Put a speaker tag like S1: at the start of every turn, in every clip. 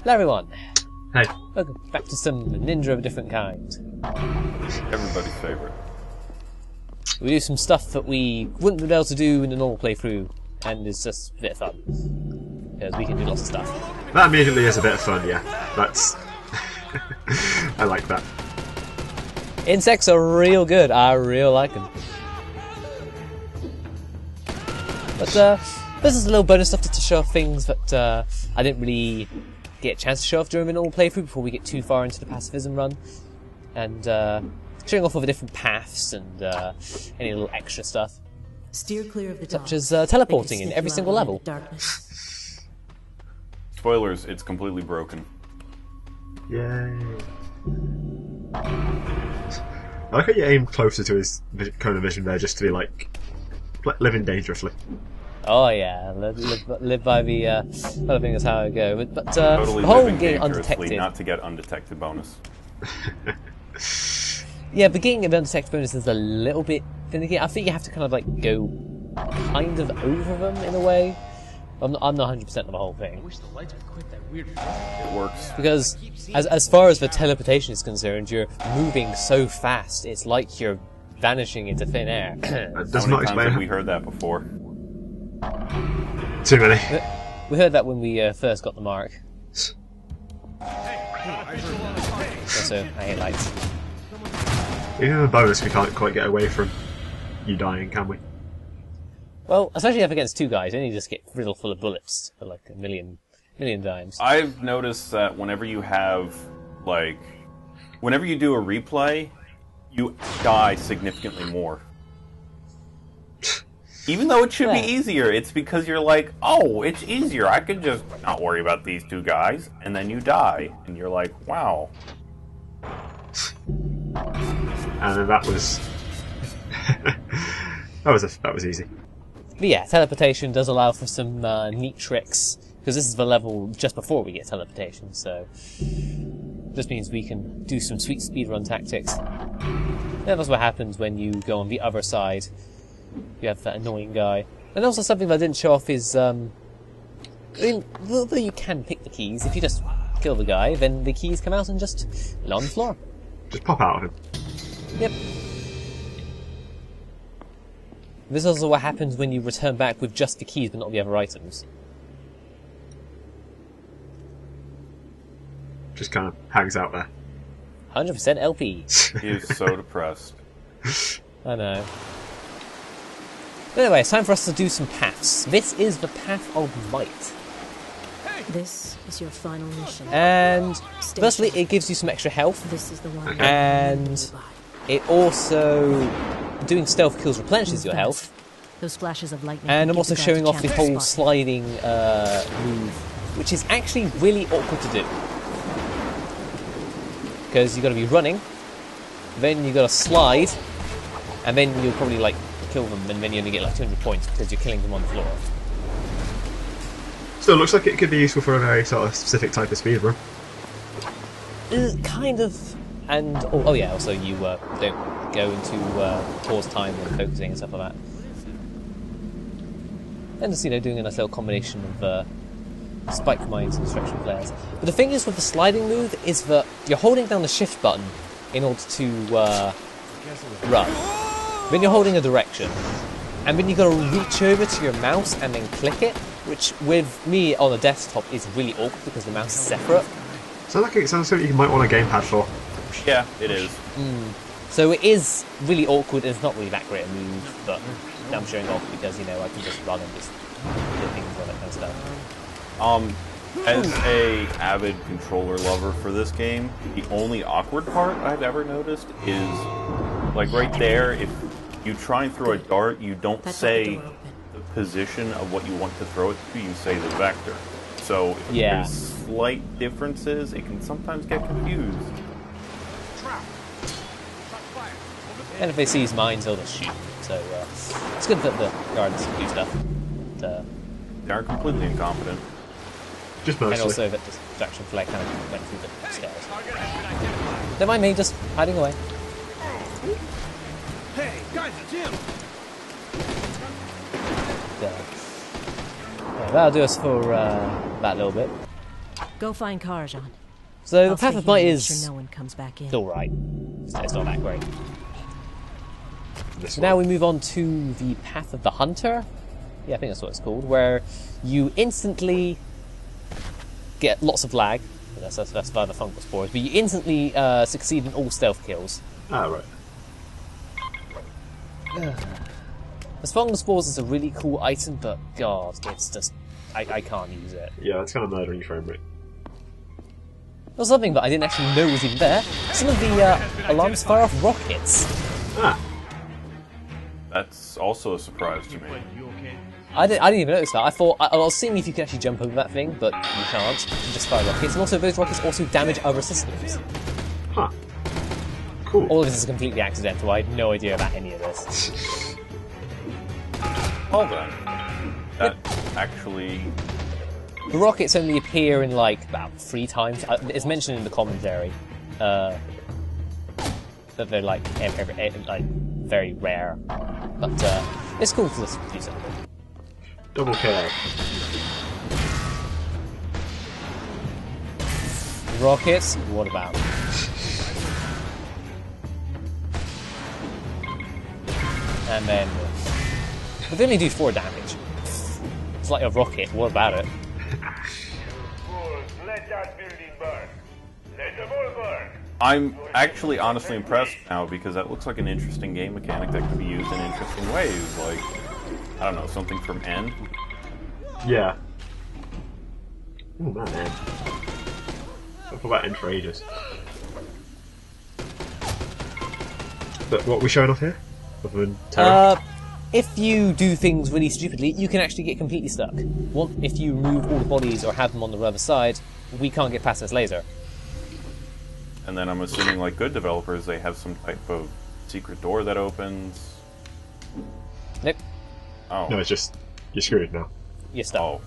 S1: Hello everyone.
S2: Hey.
S1: Welcome back to some Ninja of a different kind.
S3: Everybody's favorite.
S1: We do some stuff that we wouldn't be able to do in a normal playthrough, and it's just a bit of fun. Because we can do lots of stuff.
S2: That immediately is a bit of fun, yeah. That's... I like that.
S1: Insects are real good. I real like them. But this is a little bonus stuff to show off things that I didn't really get a chance to show off during the normal playthrough before we get too far into the pacifism run. And showing off all the different paths and any little extra stuff.
S4: Steer clear of the
S1: such as teleporting in every single level.
S3: Spoilers, it's completely broken.
S2: Yay. I like how you aim closer to his cone of vision there just to be like living dangerously.
S1: Oh yeah, live by the other thing is how I go. But
S3: Totally
S1: the whole
S3: living
S1: getting
S3: dangerously,
S1: undetected.
S3: not to get undetected bonus.
S1: Yeah, but getting an undetected bonus is a little bit finicky. I think you have to kind of like go kind of over them in a way. I'm not 100% on the whole thing.
S3: It works.
S1: Because as far as the teleportation is concerned, you're moving so fast. It's like you're vanishing into thin air.
S2: Does
S3: How
S2: not
S3: many times
S2: explain.
S3: have we heard that before?
S2: Too many.
S1: We heard that when we first got the mark. Also, I hate lights.
S2: Even the bonus, we can't quite get away from you dying, can we?
S1: Well, especially up against two guys, then you just get riddled full of bullets for like a million times.
S3: I've noticed that whenever you have, like, whenever you do a replay, you die significantly more. Even though it should be easier, it's because you're like, oh, it's easier, I could just not worry about these two guys, and then you die, and you're like, wow.
S2: And then that was... that was easy.
S1: But yeah, teleportation does allow for some neat tricks, because this is the level just before we get teleportation, so this means we can do some sweet speedrun tactics. And that's what happens when you go on the other side. You have that annoying guy. And also something that I didn't show off is, I mean, though you can pick the keys, if you just kill the guy, then the keys come out and just lay on the floor.
S2: Just pop out of him.
S1: Yep. This is also what happens when you return back with just the keys but not the other items.
S2: Just kind of hangs out there.
S1: 100% LP.
S3: He is so depressed.
S1: I know. But anyway, it's time for us to do some paths. This is the Path of Might.
S4: This is your final mission.
S1: And firstly, it gives you some extra health.
S4: This is the one.
S1: And it also, doing stealth kills replenishes your health.
S4: Those flashes of lightning.
S1: And I'm
S4: give
S1: also
S4: the guards
S1: showing
S4: a
S1: off the
S4: chance to
S1: whole
S4: spot
S1: sliding move, which is actually really awkward to do. Because you've got to be running, then you've got to slide, and then you'll probably like kill them, and then you only get like 200 points because you're killing them on the floor.
S2: So it looks like it could be useful for a very sort of specific type of speedrun.
S1: Kind of. And oh yeah, also you don't go into pause time when focusing and stuff like that. And just, you know, doing a nice little combination of spike mines and destruction flares. But the thing is with the sliding move is that you're holding down the shift button in order to run. Then you're holding a direction, and then you've got to reach over to your mouse and then click it, which with me on the desktop is really awkward because the mouse is separate.
S2: Sounds like something you might want a gamepad for.
S3: Yeah, it is.
S1: So it is really awkward, and it's not really that great a move, but I'm showing off because, you know, I can just run and just do things and all that kind of stuff.
S3: As a avid controller lover for this game, the only awkward part I've ever noticed is, like right there, if you try and throw a dart, you don't say the position of what you want to throw it to, you say the vector. So if there's slight differences, it can sometimes get confused.
S1: And if they see his mines, they'll just shoot. So it's good that the guards do stuff.
S3: They aren't completely incompetent.
S2: Just mostly.
S1: And also that distraction flare kind of went through the stairs. Never mind me, just hiding away.
S5: Hey, guys, Jim!
S1: Yeah, that'll do us for that little bit.
S4: Go find Karajan.
S1: So
S4: I'll
S1: the Path
S4: stay
S1: of
S4: here
S1: Might
S4: and make
S1: is
S4: sure no one comes back in.
S1: still right. It's not that great.
S2: This
S1: So
S2: one.
S1: now we move on to the Path of the Hunter. Yeah, I think that's what it's called, where you instantly get lots of lag. That's via the fungal spores, but you instantly succeed in all stealth kills.
S2: Ah, right.
S1: The fungal spores is a really cool item, but god, it's just I can't use it.
S2: Yeah, that's kind of murdering frame rate.
S1: There's something that I didn't actually know was even there. Some of the alarms fire off rockets.
S2: Ah,
S3: That's also a surprise to me.
S1: I didn't even notice that. I thought I was seeing if you could actually jump over that thing, but you can't. You just fire rockets, and also those rockets also damage other systems.
S2: huh. Cool.
S1: All of this is completely accidental. I had no idea about any of this.
S3: Well then, that actually...
S1: The rockets only appear in like about 3 times. It's mentioned in the commentary that they're like like very rare, but it's cool to listen to something.
S2: Double kill.
S1: Rockets? What about? And then, but they only do 4 damage. It's like a rocket. What about it?
S5: Let that building burn. Let them all burn.
S3: I'm actually honestly impressed now because that looks like an interesting game mechanic that can be used in interesting ways. Like, I don't know, something from N.
S2: Yeah. Oh man, man. I've thought about N for ages. But what are we showing off here? Other than terror?
S1: If you do things really stupidly, you can actually get completely stuck. If you remove all the bodies or have them on the other side, we can't get past this laser.
S3: And then I'm assuming, like good developers, they have some type of secret door that opens.
S1: Nope,
S3: Oh.
S2: No, it's just you're screwed now.
S1: you're stuck.
S3: Oh.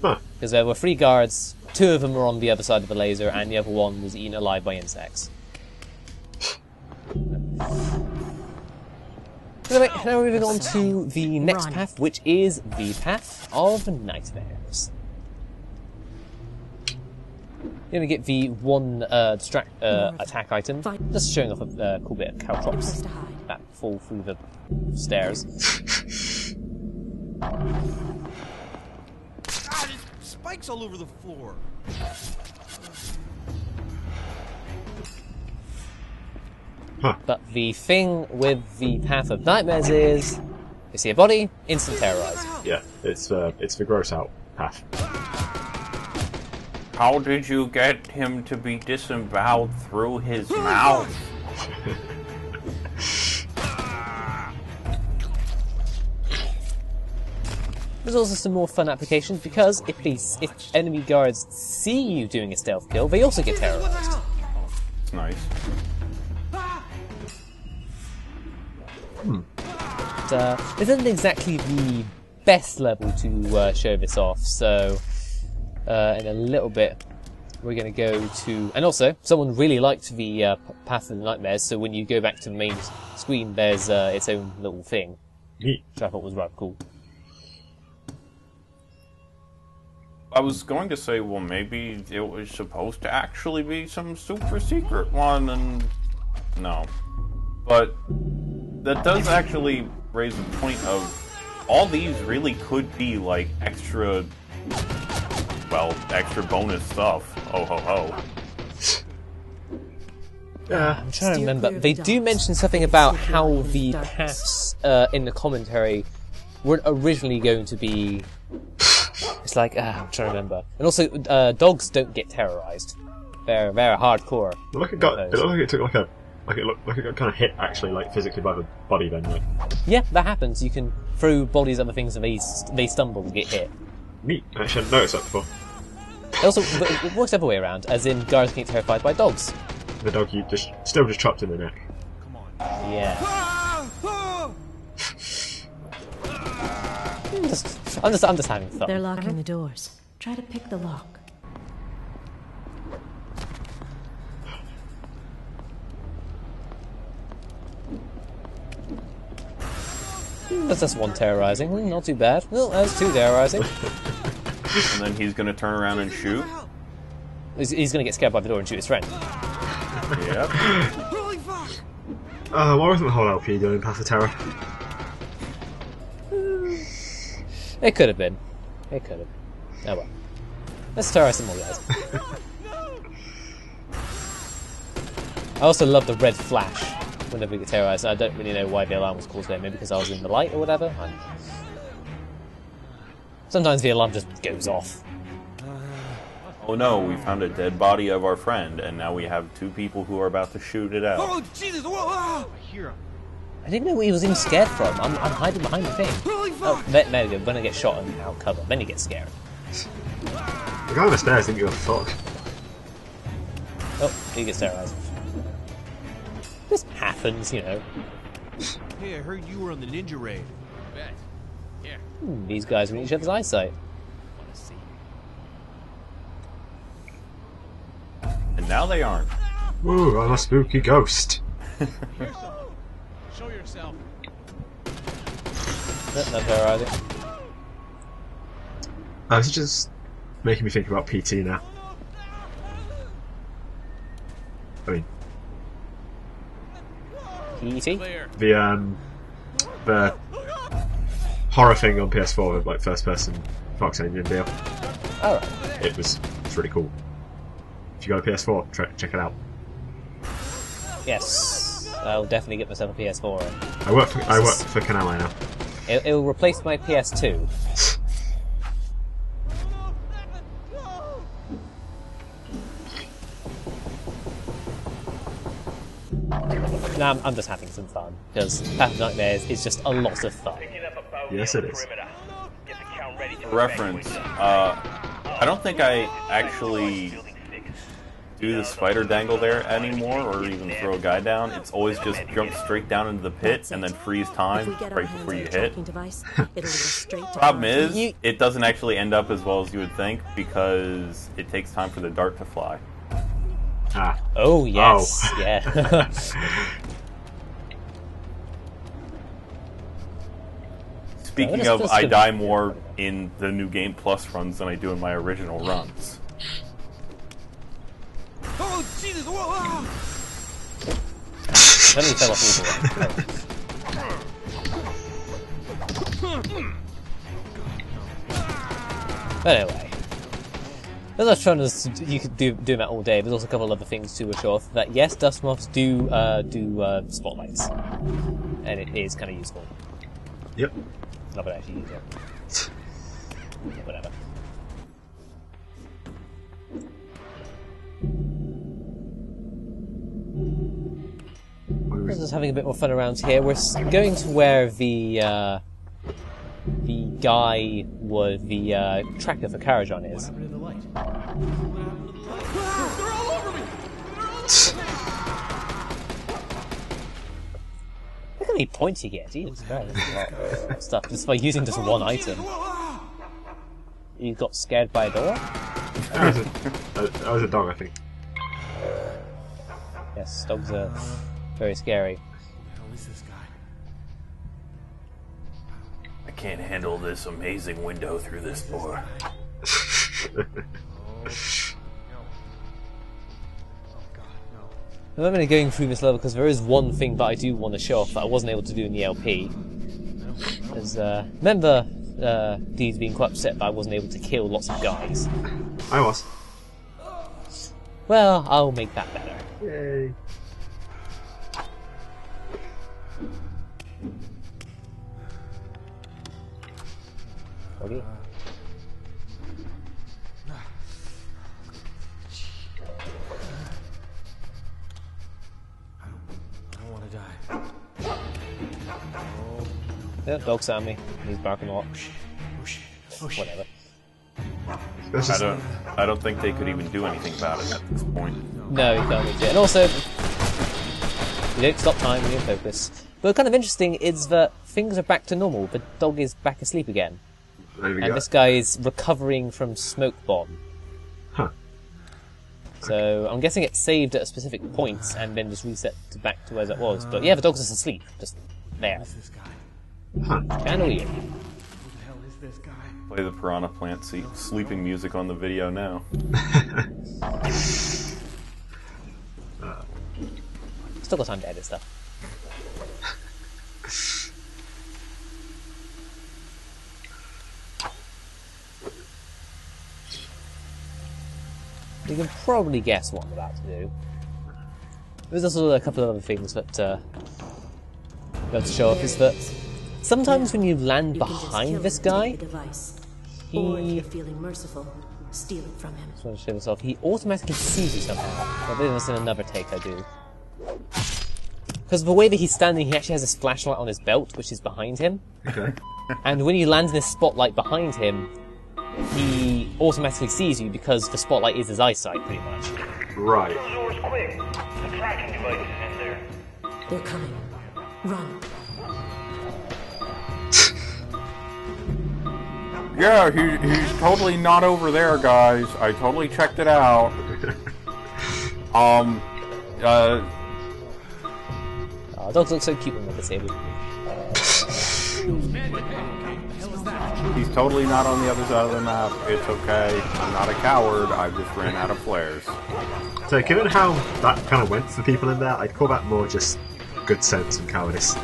S2: Huh.
S1: Because there were 3 guards, 2 of them were on the other side of the laser, and the other one was eaten alive by insects. Anyway, now moving on to the next
S4: Run.
S1: path, which is the Path of Nightmares. You're going to get the 1 attack item, just showing off a cool bit of
S4: Place
S1: caltrops
S4: to hide.
S1: that fall through the stairs.
S6: God, there's spikes all over the floor.
S1: But the thing with the Path of Nightmares is, you see a body, instant terrorize.
S2: Yeah, it's the gross out path.
S3: How did you get him to be disemboweled through his mouth?
S1: There's also some more fun applications because if enemy guards see you doing a stealth kill, they also get terrorized.
S3: It's nice.
S1: But, it isn't exactly the best level to show this off, so in a little bit we're going to go to... And also, someone really liked the Path of the Nightmares, so when you go back to the main screen, there's its own little thing,
S2: Neat.
S1: which I thought was rather cool.
S3: I was going to say, well, maybe it was supposed to actually be some super secret one, and no. But that does actually raise the point of all these really could be like extra, well, extra bonus stuff. Oh ho ho.
S2: Yeah.
S1: I'm trying to
S4: Steer
S1: remember.
S4: clear of
S1: They
S4: the
S1: do
S4: darts.
S1: mention something about
S4: Steer
S1: how
S4: clear of
S1: the
S4: the darkness.
S1: paths in the commentary weren't originally going to be... It's like, I'm trying to remember. And also, dogs don't get terrorized. They're hardcore.
S2: It looked like it took it looked like it got kind of hit actually, like physically by the body. Then, like,
S1: Yeah, that happens. You can throw bodies at other things and they stumble and get hit.
S2: neat. I actually hadn't noticed that before.
S1: Also, it works the other way around, as in guards get terrified by dogs.
S2: The dog you still just chopped in the neck.
S6: Come on.
S1: Yeah.
S6: Ah! Ah!
S1: I'm just having fun.
S4: They're locking the doors. Try to pick the lock.
S1: That's just 1 terrorizing. Not too bad. Well, that's 2 terrorizing.
S3: and then he's gonna turn around and shoot.
S1: He's going to get scared by the door and shoot his friend.
S3: Yep.
S6: Holy fuck!
S2: Why wasn't the whole LP doing Path of Terror?
S1: It could have been. It could have. Oh well. Let's terrorize some more guys. I also love the red flash whenever we get terrorized. I don't really know why the alarm was called there. Maybe because I was in the light or whatever. Sometimes the alarm just goes off.
S3: Oh no, we found a dead body of our friend, and now we have 2 people who are about to shoot it out.
S6: Oh Jesus! Whoa! Ah! I hear him.
S1: I didn't know what he was even scared from. I'm hiding behind the thing.
S6: Holy
S1: Oh,
S6: fuck!
S1: there we go. When I get shot and out cover, then you get scared.
S2: The guy on the stairs didn't give a fuck.
S1: Oh, he gets terrorized. This happens, you know.
S6: Hey, I heard you were on the ninja raid. Bet. Yeah.
S1: These guys are in each other's eyesight.
S6: Wanna see?
S3: And now they aren't.
S2: Ooh, I'm a spooky ghost.
S6: Show yourself.
S1: Not terrorizing.
S2: This is just making me think about PT now. I mean,
S1: E.T.?
S6: Clear.
S2: the horror thing on PS4 with like first person Fox Engine deal.
S1: Alright.
S2: It's really cool. If you got a PS4, check it out.
S1: Yes. I'll definitely get myself a PS4.
S2: I work for Konami now.
S1: It will replace my PS2. Now I'm just having some fun, because Path of Nightmares is just a lot of fun.
S2: Yes, it is.
S3: Reference. I don't think I actually do the spider dangle there anymore, or even throw a guy down. It's always just jump straight down into the pit and then freeze
S4: If
S3: time
S4: we get our
S3: right
S4: hands
S3: before
S4: on
S3: you
S4: the
S3: hit.
S4: tracking device, it'll lead us straight to
S3: Problem
S4: Orange.
S3: is, it doesn't actually end up as well as you would think, because it takes time for the dart to fly.
S2: Ah.
S1: Oh, yes.
S2: Oh.
S1: Yeah.
S3: Speaking
S1: Yeah,
S3: of,
S1: that's
S3: I
S1: good.
S3: die more in the new Game Plus runs than I do in my original runs.
S6: Oh Jesus! Whoa! Ah!
S1: Then he fell off all the way. Anyway. As I was trying to, you could do that all day. There's also a couple of other things to show off. That yes, dust moths do spotlights, and it is kind of useful.
S2: Yep.
S1: Not that I actually use it. Yeah, whatever. We're just having a bit more fun around here. We're going to where the guy with the tracker for Karajan is.
S6: What happened to the light? What happened to the light? Ah! They're all over me!
S1: Look how many points you get. Jesus Christ. That's a lot of stuff just by using just one item. You got scared by a door?
S2: That was a dog, I think.
S1: Yes, dogs are very scary.
S6: Who is this guy?
S3: I can't handle this amazing window through this door.
S1: I'm not really going through this level because there is one thing that I do want to show off that I wasn't able to do in the LP. Because, remember, Dee's being quite upset that I wasn't able to kill lots of guys.
S2: I was.
S1: Well, I'll make that better.
S2: Yay.
S1: Okay.
S6: I don't want to die.
S1: Yeah, dog's on me. He's barking a lot.
S6: Oh shit! Oh shit!
S1: Whatever.
S2: That's just,
S3: I don't think they could even do anything about it at this point.
S1: No, you can't reach it. And also, you don't stop time when you focus. But kind of interesting is that things are back to normal. The dog is back asleep again.
S2: there we
S1: And
S2: go.
S1: this guy is recovering from smoke bomb.
S2: Huh.
S1: So I'm guessing it saved at a specific point and then just reset back to where it was. But yeah, the dog's just asleep. Just there.
S6: Who's this guy?
S2: Huh.
S1: Kind of weird.
S6: Who the hell is this guy?
S3: Play the Piranha Plant sleeping music on the video now.
S1: Still got time to edit stuff. You can probably guess what I'm about to do. There's also a couple of other things that I'd like to show off, is that sometimes when you land
S4: You can just
S1: behind
S4: kill
S1: this
S4: him and
S1: guy,
S4: take the device. Or if
S1: he...
S4: you're feeling merciful, steal it from him.
S1: I just want to show this off. He automatically sees you somehow. I believe that's in another take I do. Because the way that he's standing, he actually has this flashlight on his belt, which is behind him.
S2: Okay.
S1: And when you land in this spotlight behind him, he automatically sees you because the spotlight is his eyesight, pretty much.
S2: Right.
S5: Close doors quick. The tracking device is in there.
S4: They're coming. Run.
S3: Yeah, he's totally not over there, guys. I totally checked it out.
S1: Oh, dogs look so cute when they're disabled.
S3: He's totally not on the other side of the map. It's okay. I'm not a coward. I just ran out of flares.
S2: So, given how that kind of went to the people in there, I'd call that more just good sense and cowardice.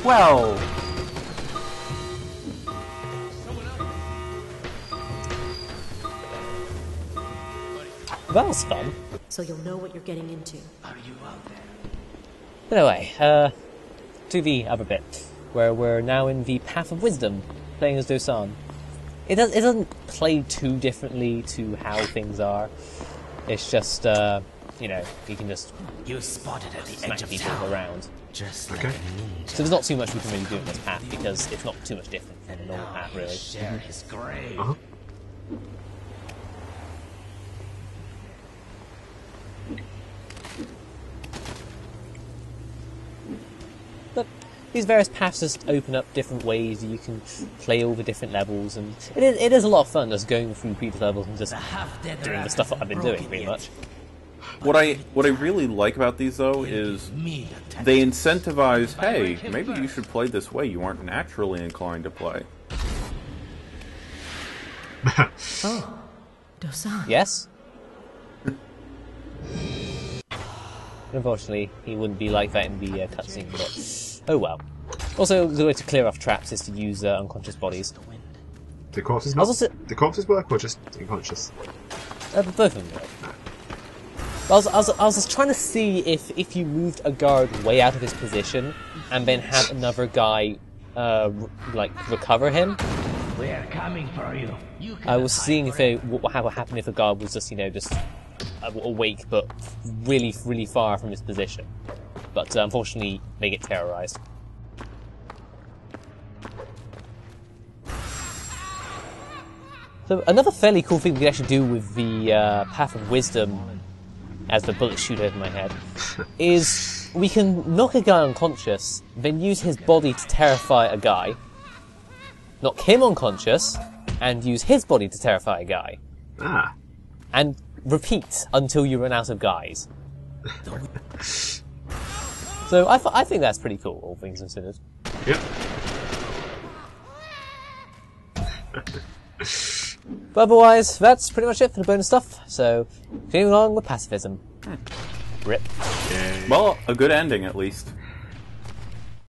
S3: Well,
S1: That was fun.
S4: So you'll know what you're getting into.
S1: But anyway, to the other bit, where we're now in the Path of Wisdom, playing as Dosan. It doesn't play too differently to how things are. It's just, you know, you can just
S6: You spotted at the
S1: smack
S6: edge of
S1: people
S6: town.
S1: around.
S6: Just like
S2: Okay.
S6: a ninja.
S1: So there's not too much we can really do in this path, because it's not too much different from the normal path, really.
S6: Share his grave.
S2: Uh-huh.
S1: But these various paths just open up different ways you can play over different levels, and it is a lot of fun just going through previous levels and just doing the stuff that I've been doing, pretty much.
S3: what I really like about these though is
S6: Me,
S3: they incentivize. Hey, maybe you should play this way. You aren't naturally inclined to play.
S4: Oh, Dosan.
S1: Yes? Unfortunately, he wouldn't be like that in the cutscene, but oh well. Also, the way to clear off traps is to use unconscious bodies.
S2: Do corpses
S1: I was
S2: not?
S1: also-
S2: Do corpses work or just unconscious?
S1: Both of them work. I was just trying to see if you moved a guard way out of his position and then had another guy recover him.
S6: We're coming for you.
S1: I was seeing if what would happen if a guard was just just awake but really really far from his position. But unfortunately, they get terrorized. So another fairly cool thing we can actually do with the Path of Wisdom, as the bullets shoot over my head, is we can knock a guy unconscious, then use his body to terrify a guy, knock him unconscious, and use his body to terrify a guy,
S2: Ah.
S1: and repeat until you run out of guys. So I think that's pretty cool, all things considered.
S2: Yep.
S1: But otherwise, that's pretty much it for the bonus stuff. So, continuing along with pacifism. Rip.
S3: Well, a good ending at least.